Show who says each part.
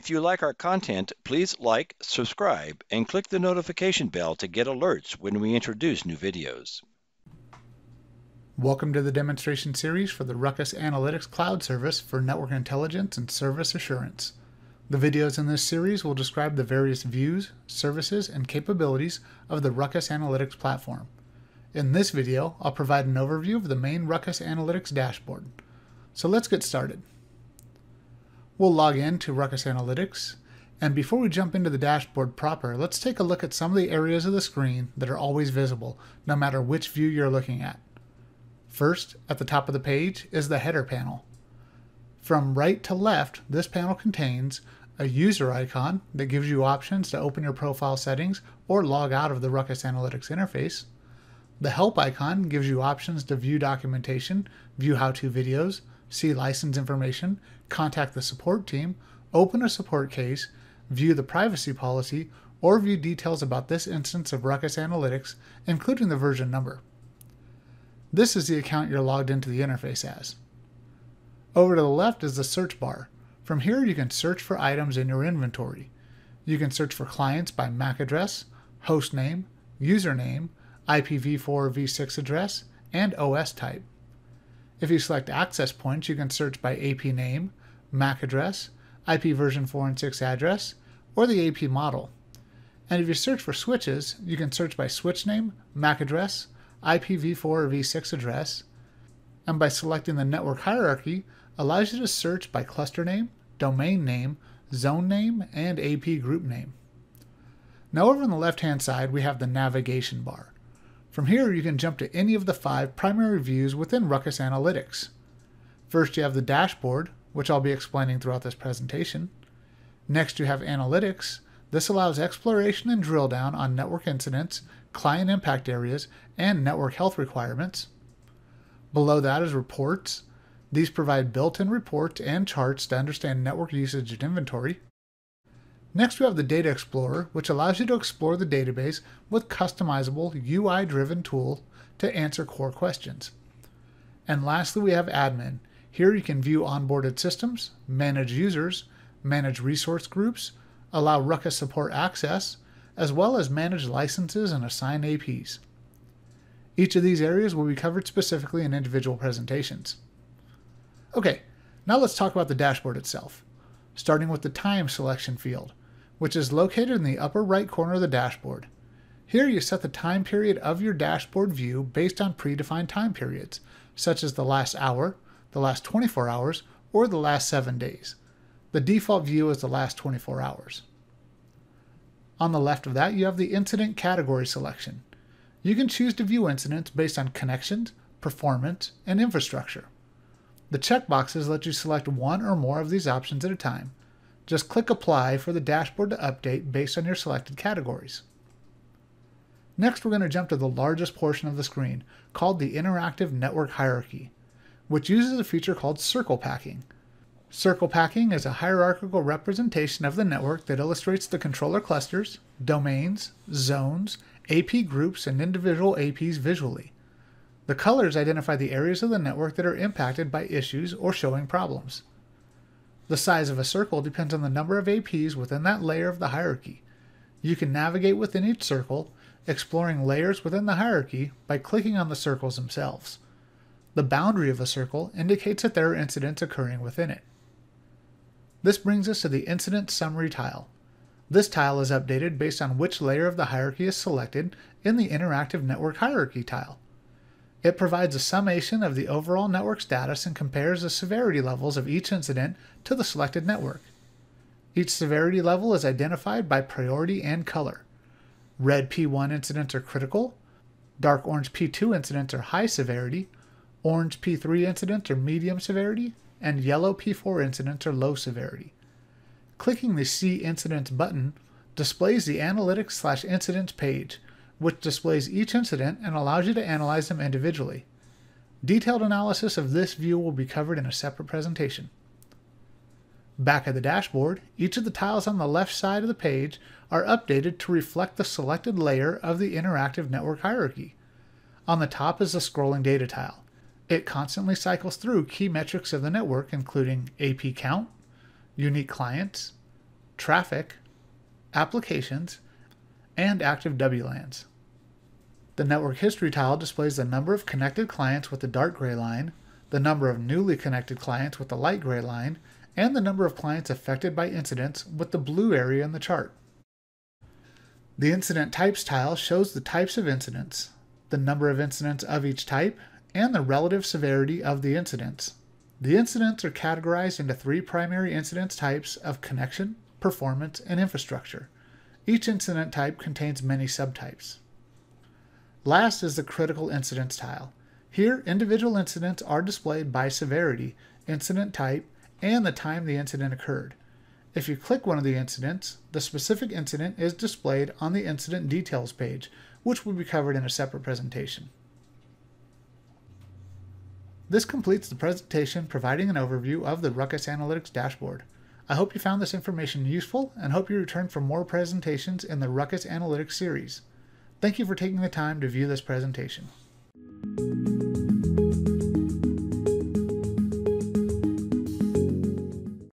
Speaker 1: If you like our content, please like, subscribe, and click the notification bell to get alerts when we introduce new videos.
Speaker 2: Welcome to the demonstration series for the Ruckus Analytics Cloud Service for Network Intelligence and Service Assurance. The videos in this series will describe the various views, services, and capabilities of the Ruckus Analytics platform. In this video, I'll provide an overview of the main Ruckus Analytics dashboard. So let's get started. We'll log in to Ruckus Analytics, and before we jump into the dashboard proper, let's take a look at some of the areas of the screen that are always visible, no matter which view you're looking at. First, at the top of the page is the header panel. From right to left, this panel contains a user icon that gives you options to open your profile settings or log out of the Ruckus Analytics interface. The help icon gives you options to view documentation, view how-to videos, see license information, contact the support team, open a support case, view the privacy policy, or view details about this instance of Ruckus Analytics, including the version number. This is the account you're logged into the interface as. Over to the left is the search bar. From here you can search for items in your inventory. You can search for clients by MAC address, host name, username, IPv4 v6 address, and OS type. If you select access points, you can search by AP name, MAC address, IP version 4 and 6 address, or the AP model. And if you search for switches, you can search by switch name, MAC address, IPv4 or v6 address, and by selecting the network hierarchy, allows you to search by cluster name, domain name, zone name, and AP group name. Now over on the left-hand side, we have the navigation bar. From here, you can jump to any of the 5 primary views within Ruckus Analytics. First, you have the dashboard, which I'll be explaining throughout this presentation. Next, you have Analytics. This allows exploration and drill down on network incidents, client impact areas, and network health requirements. Below that is Reports. These provide built-in reports and charts to understand network usage and inventory. Next, we have the Data Explorer, which allows you to explore the database with customizable UI-driven tools to answer core questions. And lastly, we have Admin. Here you can view onboarded systems, manage users, manage resource groups, allow Ruckus support access, as well as manage licenses and assign APs. Each of these areas will be covered specifically in individual presentations. Okay, now let's talk about the dashboard itself, starting with the time selection field, which is located in the upper right corner of the dashboard. Here you set the time period of your dashboard view based on predefined time periods, such as the last hour, the last 24 hours, or the last 7 days. The default view is the last 24 hours. On the left of that, you have the incident category selection. You can choose to view incidents based on connections, performance, and infrastructure. The checkboxes let you select one or more of these options at a time. Just click Apply for the dashboard to update based on your selected categories. Next, we're going to jump to the largest portion of the screen, called the Interactive Network Hierarchy, which uses a feature called circle packing. Circle packing is a hierarchical representation of the network that illustrates the controller clusters, domains, zones, AP groups, and individual APs visually. The colors identify the areas of the network that are impacted by issues or showing problems. The size of a circle depends on the number of APs within that layer of the hierarchy. You can navigate within each circle, exploring layers within the hierarchy by clicking on the circles themselves. The boundary of a circle indicates that there are incidents occurring within it. This brings us to the Incident Summary tile. This tile is updated based on which layer of the hierarchy is selected in the Interactive Network Hierarchy tile. It provides a summation of the overall network status and compares the severity levels of each incident to the selected network. Each severity level is identified by priority and color. Red P1 incidents are critical, dark orange P2 incidents are high severity, orange P3 incidents are medium severity, and yellow P4 incidents are low severity. Clicking the See Incidents button displays the Analytics/Incidents page, which displays each incident and allows you to analyze them individually. Detailed analysis of this view will be covered in a separate presentation. Back at the dashboard, each of the tiles on the left side of the page are updated to reflect the selected layer of the interactive network hierarchy. On the top is the scrolling data tile. It constantly cycles through key metrics of the network, including AP count, unique clients, traffic, applications, and active WLANs. The network history tile displays the number of connected clients with the dark gray line, the number of newly connected clients with the light gray line, and the number of clients affected by incidents with the blue area in the chart. The incident types tile shows the types of incidents, the number of incidents of each type, and the relative severity of the incidents. The incidents are categorized into 3 primary incidence types of connection, performance, and infrastructure. Each incident type contains many subtypes. Last is the critical incidents tile. Here, individual incidents are displayed by severity, incident type, and the time the incident occurred. If you click one of the incidents, the specific incident is displayed on the incident details page, which will be covered in a separate presentation. This completes the presentation providing an overview of the Ruckus Analytics dashboard. I hope you found this information useful and hope you return for more presentations in the Ruckus Analytics series. Thank you for taking the time to view this presentation.